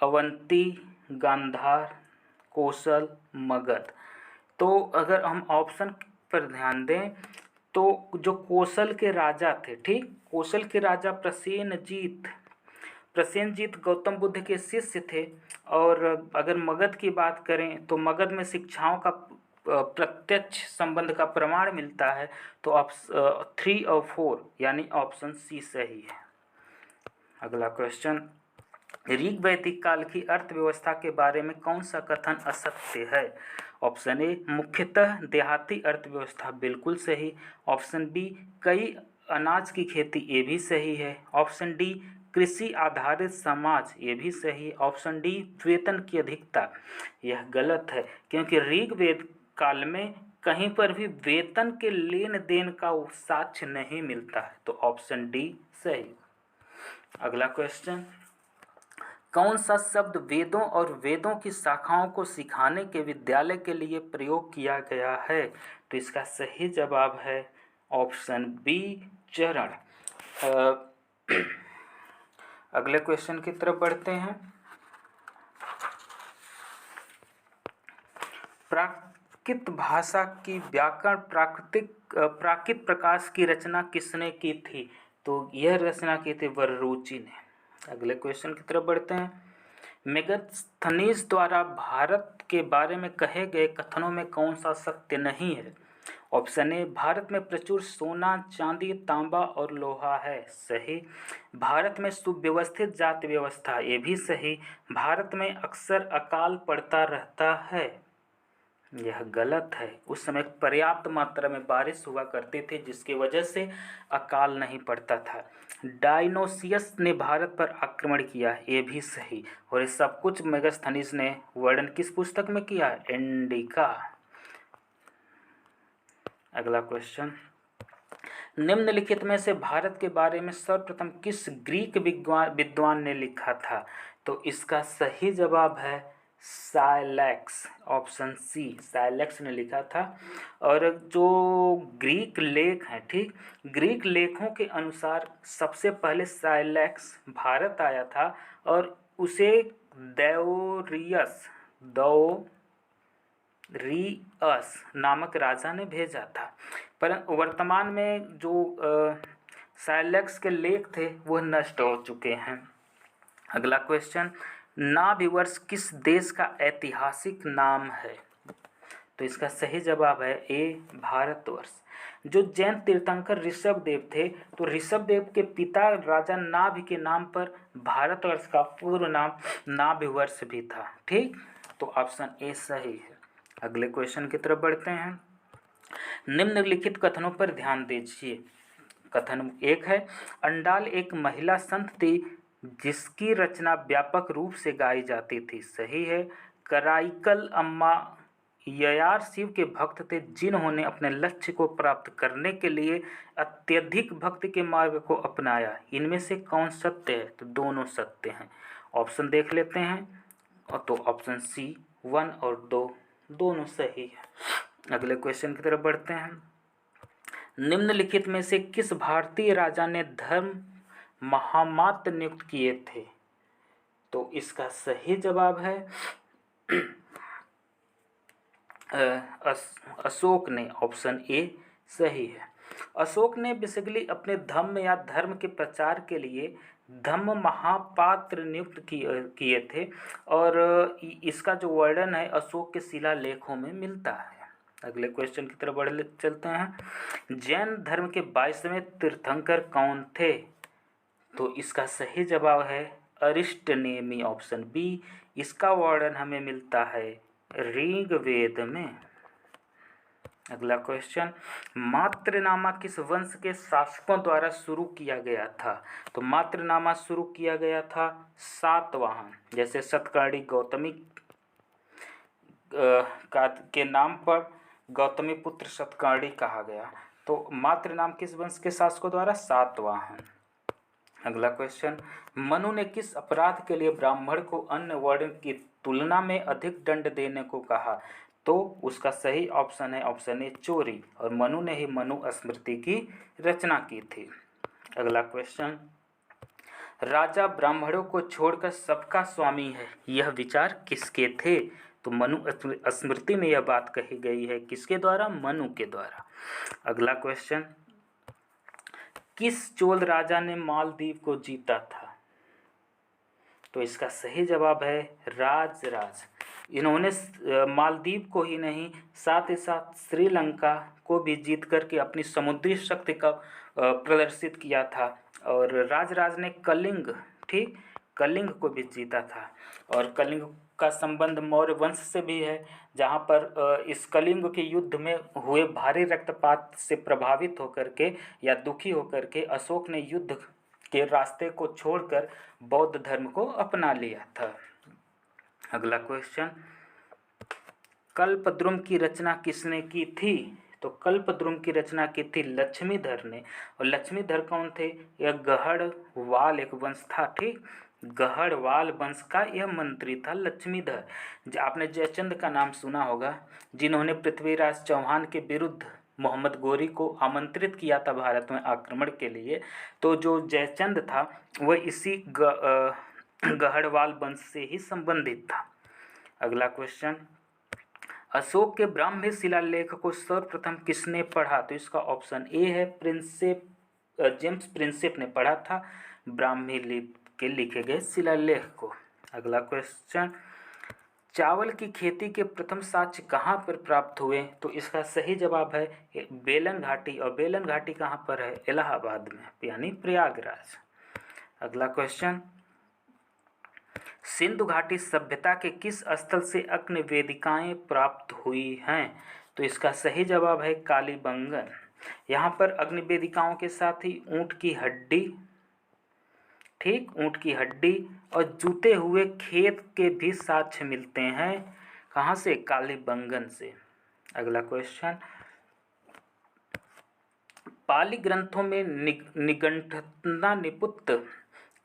अवंती, गांधार, कौशल, मगध। तो अगर हम ऑप्शन पर ध्यान दें तो जो कौशल के राजा थे, ठीक, कौशल के राजा प्रसेनजीत गौतम बुद्ध के शिष्य थे। और अगर मगध की बात करें तो मगध में शिक्षाओं का प्रत्यक्ष संबंध का प्रमाण मिलता है। तो 3 और 4 यानी ऑप्शन सी सही है। अगला क्वेश्चन, ऋग वैदिक काल की अर्थव्यवस्था के बारे में कौन सा कथन असत्य है? ऑप्शन ए, मुख्यतः देहाती अर्थव्यवस्था। बिल्कुल सही। ऑप्शन बी, कई अनाज की खेती। ये भी सही है। ऑप्शन डी, कृषि आधारित समाज। ये भी सही। ऑप्शन डी, वेतन की अधिकता। यह गलत है क्योंकि ऋग्वेद काल में कहीं पर भी वेतन के लेन देन का साक्ष्य नहीं मिलता है। तो ऑप्शन डी सही। अगला क्वेश्चन, कौन सा शब्द वेदों और वेदों की शाखाओं को सिखाने के विद्यालय के लिए प्रयोग किया गया है? तो इसका सही जवाब है ऑप्शन बी, चरण। अगले क्वेश्चन की तरफ बढ़ते हैं। प्राकृत भाषा की व्याकरण प्राकृत प्रकाश की रचना किसने की थी? तो यह रचना की थी वररुचि ने। अगले क्वेश्चन की तरफ बढ़ते हैं। मेगास्थनीज द्वारा भारत के बारे में कहे गए कथनों में कौन सा सत्य नहीं है? ऑप्शन ए, भारत में प्रचुर सोना, चांदी, तांबा और लोहा है, सही। भारत में सुव्यवस्थित जाति व्यवस्था, ये भी सही। भारत में अक्सर अकाल पड़ता रहता है, यह गलत है। उस समय पर्याप्त मात्रा में बारिश हुआ करती थी जिसकी वजह से अकाल नहीं पड़ता था। डायनोसियस ने भारत पर आक्रमण किया, ये भी सही। और ये सब कुछ मेगास्थनीज ने वर्णन किस पुस्तक में किया? इंडिका। अगला क्वेश्चन, निम्नलिखित में से भारत के बारे में सर्वप्रथम किस ग्रीक विद्वान ने लिखा था? तो इसका सही जवाब है साइलैक्स, ऑप्शन सी, साइलैक्स ने लिखा था। और जो ग्रीक लेख हैं, ठीक, ग्रीक लेखों के अनुसार सबसे पहले साइलैक्स भारत आया था और उसे दौरियस नामक राजा ने भेजा था। परंतु वर्तमान में जो साइलैक्स के लेख थे वो नष्ट हो चुके हैं। अगला क्वेश्चन, नाभिवर्ष किस देश का ऐतिहासिक नाम है? तो इसका सही जवाब है ए, भारतवर्ष। जो जैन तीर्थंकर ऋषभदेव थे, तो ऋषभदेव के पिता राजा नाभि के नाम पर भारतवर्ष का पूर्ण नाम नाभिवर्ष भी था, ठीक। तो ऑप्शन ए सही है। अगले क्वेश्चन की तरफ बढ़ते हैं। निम्नलिखित कथनों पर ध्यान दीजिए। कथन एक है, अंडाल एक महिला संत थी जिसकी रचना व्यापक रूप से गाई जाती थी, सही है। कराईकल अम्मा ययार शिव के भक्त थे जिन्होंने अपने लक्ष्य को प्राप्त करने के लिए अत्यधिक भक्ति के मार्ग को अपनाया, इनमें से कौन सत्य है? तो दोनों सत्य हैं। ऑप्शन देख लेते हैं। और तो ऑप्शन सी 1 और 2 दोनों सही है। अगले क्वेश्चन की तरफ बढ़ते हैं। निम्नलिखित में से किस भारतीय राजा ने धर्म महामात्र नियुक्त किए थे? तो इसका सही जवाब है अशोक ने, ऑप्शन ए सही है। अशोक ने बेसिकली अपने धम्म या धर्म के प्रचार के लिए धम्म महापात्र नियुक्त किए थे और इसका जो वर्णन है अशोक के शिलालेखों में मिलता है। अगले क्वेश्चन की तरफ बढ़ चलते हैं। जैन धर्म के 22वें तीर्थंकर कौन थे? तो इसका सही जवाब है अरिष्टनेमी, ऑप्शन बी। इसका वर्णन हमें मिलता है ऋग्वेद में। अगला क्वेश्चन, मात्रनामा किस वंश के शासकों द्वारा शुरू किया गया था? तो मात्रनामा शुरू किया गया था सातवाहन, जैसे सतकर्णी गौतमी के नाम पर गौतमी पुत्र सतकर्णी कहा गया। तो मात्रनाम किस वंश के शासकों द्वारा? सातवाहन। अगला क्वेश्चन, मनु ने किस अपराध के लिए ब्राह्मण को अन्य वर्ण की तुलना में अधिक दंड देने को कहा? तो उसका सही ऑप्शन है ऑप्शन ए, चोरी। और मनु ने ही मनु स्मृति की रचना की थी। अगला क्वेश्चन, राजा ब्राह्मणों को छोड़कर सबका स्वामी है, यह विचार किसके थे? तो मनु स्मृति में यह बात कही गई है, किसके द्वारा? मनु के द्वारा। अगला क्वेश्चन, किस चोल राजा ने मालदीव को जीता था? तो इसका सही जवाब है राजराज। इन्होंने मालदीव को ही नहीं साथ ही साथ श्रीलंका को भी जीत करके अपनी समुद्री शक्ति का प्रदर्शित किया था। और राजराज ने कलिंग, ठीक, कलिंग को भी जीता था। और कलिंग का संबंध मौर्य वंश से भी है, जहाँ पर इस कलिंग के युद्ध में हुए भारी रक्तपात से प्रभावित होकर के या दुखी होकर के अशोक ने युद्ध के रास्ते को छोड़कर बौद्ध धर्म को अपना लिया था। अगला क्वेश्चन, कल्पद्रुम की रचना किसने की थी? तो कल्पद्रुम की रचना की थी लक्ष्मीधर ने। और लक्ष्मीधर कौन थे? यह गढ़वाल एक वंश था, ठीक। गढ़वाल वंश का यह मंत्री था लक्ष्मीधर। आपने जयचंद का नाम सुना होगा, जिन्होंने पृथ्वीराज चौहान के विरुद्ध मोहम्मद गोरी को आमंत्रित किया था भारत में आक्रमण के लिए। तो जो जयचंद था वह इसी गढ़वाल वंश से ही संबंधित था। अगला क्वेश्चन, अशोक के ब्राह्मी शिलालेख को सर्वप्रथम किसने पढ़ा? तो इसका ऑप्शन ए है प्रिंसेप, जेम्स प्रिंसेप ने पढ़ा था ब्राह्मी लिपि के लिखे गए शिलालेख को। अगला क्वेश्चन, चावल की खेती के प्रथम साक्ष्य कहाँ पर प्राप्त हुए? तो इसका सही जवाब है बेलन घाटी, और बेलन घाटी कहाँ पर है? इलाहाबाद में, यानी प्रयागराज। अगला क्वेश्चन, सिंधु घाटी सभ्यता के किस स्थल से अग्नि वेदिकाएं प्राप्त हुई हैं? तो इसका सही जवाब है कालीबंगन। यहाँ पर अग्नि वेदिकाओं के साथ ही ऊँट की हड्डी, ठीक, ऊँट की हड्डी और जूते हुए खेत के भी साक्ष्य मिलते हैं। कहाँ से? कालीबंगन से। अगला क्वेश्चन, पाली ग्रंथों में निगंठना निपुत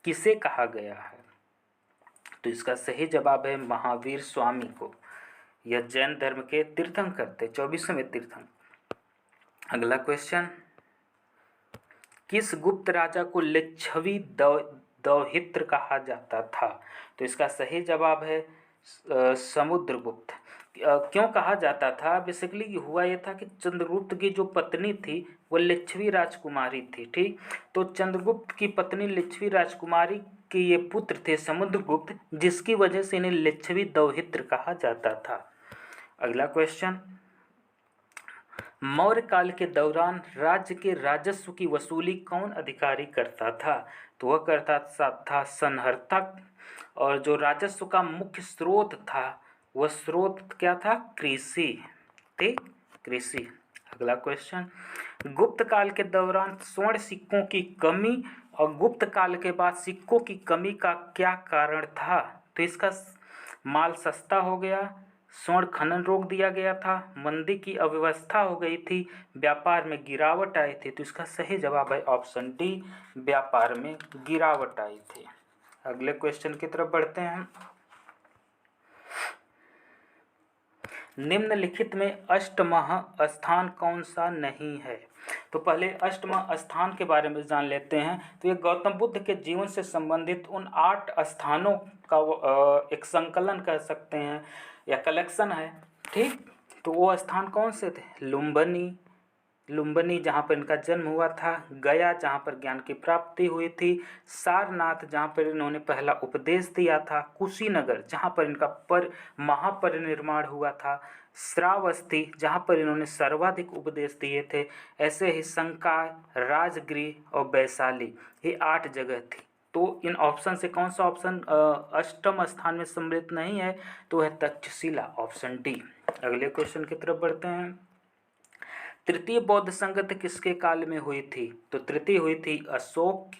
किसे कहा गया है? तो इसका सही जवाब है महावीर स्वामी को। यह जैन धर्म के तीर्थंकर थे, 24वें तीर्थंकर। अगला क्वेश्चन, किस गुप्त राजा को लिच्छवी दौहित्र कहा जाता था? तो इसका सही जवाब है समुद्रगुप्त। क्यों कहा जाता था? बेसिकली हुआ ये था कि चंद्रगुप्त की जो पत्नी थी वो लिच्छवी राजकुमारी थी, ठीक। तो चंद्रगुप्त की पत्नी लिच्छवी राजकुमारी के ये पुत्र थे समुद्रगुप्त, जिसकी वजह से इन्हें लिच्छवी दौहित्र कहा जाता था। अगला क्वेश्चन, मौर्य काल के दौरान राज्य के राजस्व की वसूली कौन अधिकारी करता था? तो वह करता था संहर्तक, और जो राजस्व का मुख्य स्रोत था वह स्रोत क्या था? कृषि, ठीक, कृषि। अगला क्वेश्चन, गुप्त काल के दौरान स्वर्ण सिक्कों की कमी और गुप्त काल के बाद सिक्कों की कमी का क्या कारण था? तो इसका माल सस्ता हो गया, स्वर्ण खनन रोक दिया गया था, मंदी की अव्यवस्था हो गई थी, व्यापार में गिरावट आई थी। तो इसका सही जवाब है ऑप्शन डी, व्यापार में गिरावट आई थी। अगले क्वेश्चन की तरफ बढ़ते हैं। निम्नलिखित में अष्टमः स्थान कौन सा नहीं है? तो पहले अष्टमः स्थान के बारे में जान लेते हैं। तो ये गौतम बुद्ध के जीवन से संबंधित उन 8 स्थानों का एक संकलन कह सकते हैं या कलेक्शन है, ठीक। तो वो स्थान कौन से थे? लुम्बिनी जहाँ पर इनका जन्म हुआ था, गया जहाँ पर ज्ञान की प्राप्ति हुई थी, सारनाथ जहाँ पर इन्होंने पहला उपदेश दिया था, कुशीनगर जहाँ पर इनका महापरिनिर्वाण हुआ था, श्रावस्ती जहाँ पर इन्होंने सर्वाधिक उपदेश दिए थे, ऐसे ही संकाय, राजगृह और वैशाली, ये 8 जगह थी। तो इन ऑप्शन से कौन सा ऑप्शन अष्टम स्थान में सम्मिलित नहीं है? तो है तक्षशिला, ऑप्शन डी। अगले क्वेश्चन की तरफ बढ़ते हैं। तृतीय बौद्ध संगति किसके काल में हुई थी? तो तृतीय हुई थी अशोक,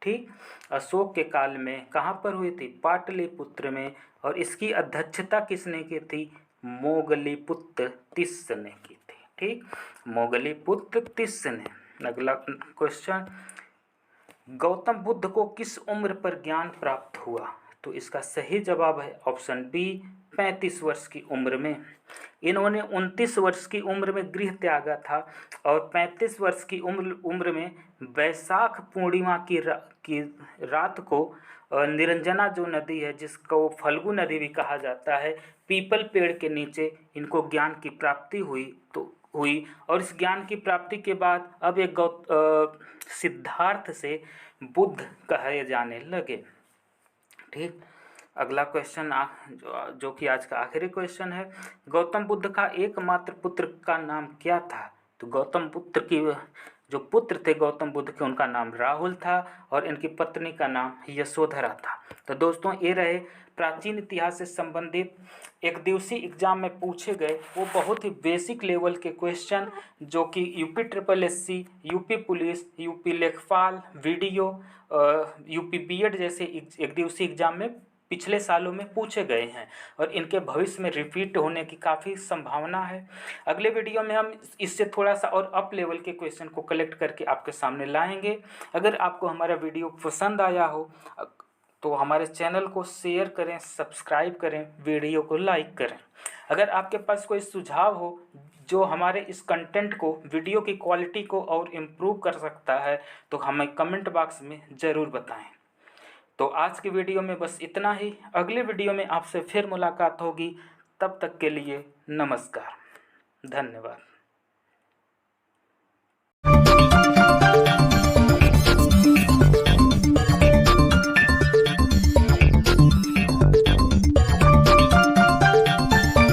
ठीक, अशोक के काल में। कहाँ पर हुई थी? पाटलिपुत्र में। और इसकी अध्यक्षता किसने की थी? मोगलीपुत्र तिस्स ने की थी, ठीक, मोगलीपुत्र तिस्स ने। अगला क्वेश्चन, गौतम बुद्ध को किस उम्र पर ज्ञान प्राप्त हुआ? तो इसका सही जवाब है ऑप्शन बी, 35 वर्ष की उम्र में। इन्होंने 29 वर्ष की उम्र में गृह त्यागा था और 35 वर्ष की उम्र में वैशाख पूर्णिमा की रात को निरंजना जो नदी है, जिसको फल्गु नदी भी कहा जाता है, पीपल पेड़ के नीचे इनको ज्ञान की प्राप्ति हुई। और इस ज्ञान की प्राप्ति के बाद अब एक सिद्धार्थ से बुद्ध कहे जाने लगे, ठीक। अगला क्वेश्चन जो कि आज का आखिरी क्वेश्चन है, गौतम बुद्ध का एकमात्र पुत्र का नाम क्या था? तो गौतम बुद्ध की जो पुत्र थे गौतम बुद्ध के, उनका नाम राहुल था और इनकी पत्नी का नाम यशोधरा था। तो दोस्तों, ये रहे प्राचीन इतिहास से संबंधित एक दिवसीय एग्जाम में पूछे गए वो बहुत ही बेसिक लेवल के क्वेश्चन, जो कि UPSSC, यूपी पुलिस, यूपी लेखपाल, वीडियो, यूपी बीएड जैसे एक दिवसीय एग्जाम में पिछले सालों में पूछे गए हैं और इनके भविष्य में रिपीट होने की काफ़ी संभावना है। अगले वीडियो में हम इससे थोड़ा सा और अप लेवल के क्वेश्चन को कलेक्ट करके आपके सामने लाएंगे। अगर आपको हमारा वीडियो पसंद आया हो तो हमारे चैनल को शेयर करें, सब्सक्राइब करें, वीडियो को लाइक करें। अगर आपके पास कोई सुझाव हो जो हमारे इस कंटेंट को, वीडियो की क्वालिटी को और इम्प्रूव कर सकता है, तो हमें कमेंट बॉक्स में ज़रूर बताएं। तो आज की वीडियो में बस इतना ही। अगले वीडियो में आपसे फिर मुलाकात होगी। तब तक के लिए नमस्कार, धन्यवाद।